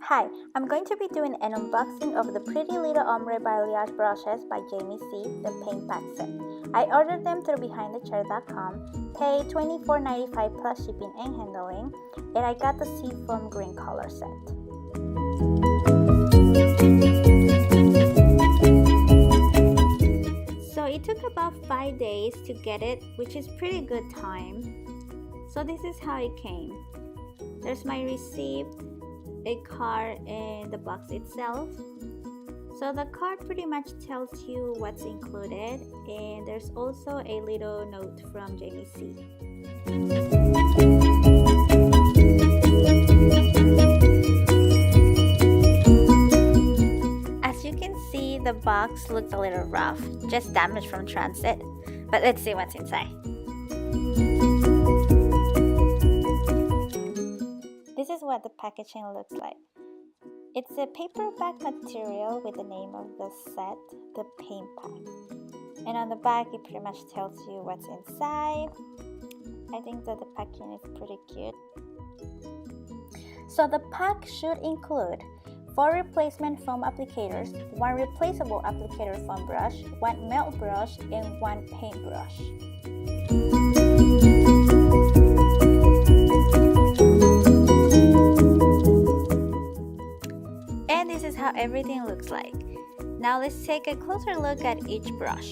Hi, I'm going to be doing an unboxing of the Pretty Little Ombre balayage brushes by Jamie C, the paint pack set. I ordered them through BehindTheChair.com, paid $24.95 plus shipping and handling, and I got the seafoam green color set. So it took about 5 days to get it, which is pretty good time. So this is how it came. There's my receipt, a card, and the box itself. So the card pretty much tells you what's included, and there's also a little note from Jamie C. As you can see, the box looks a little rough, just damaged from transit, but let's see what's inside. This is what the packaging looks like. It's a paperback material with the name of the set, the paint pack. And on the back, it pretty much tells you what's inside. I think that the packaging is pretty cute. So the pack should include 4 replacement foam applicators, 1 replaceable applicator foam brush, 1 melt brush, and 1 paint brush. And this is how everything looks like. Now let's take a closer look at each brush.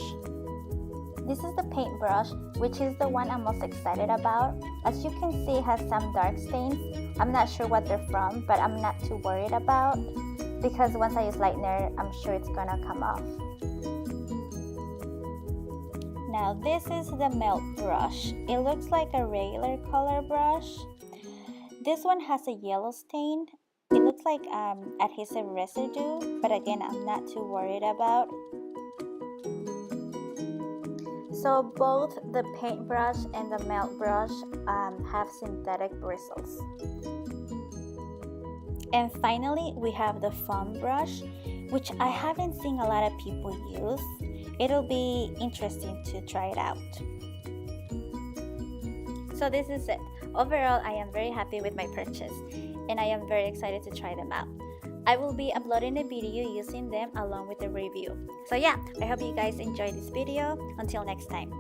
This is the paint brush, which is the one I'm most excited about. As you can see, it has some dark stains. I'm not sure what they're from, but I'm not too worried about, because once I use lightener, I'm sure it's gonna come off. Now this is the melt brush. It looks like a regular color brush. This one has a yellow stain. It looks like adhesive residue, but again, I'm not too worried about. So both the paintbrush and the melt brush have synthetic bristles. And finally, we have the foam brush, which I haven't seen a lot of people use. It'll be interesting to try it out. So this is it. Overall, I am very happy with my purchase, and I am very excited to try them out. I will be uploading a video using them along with the review. So yeah, I hope you guys enjoyed this video. Until next time.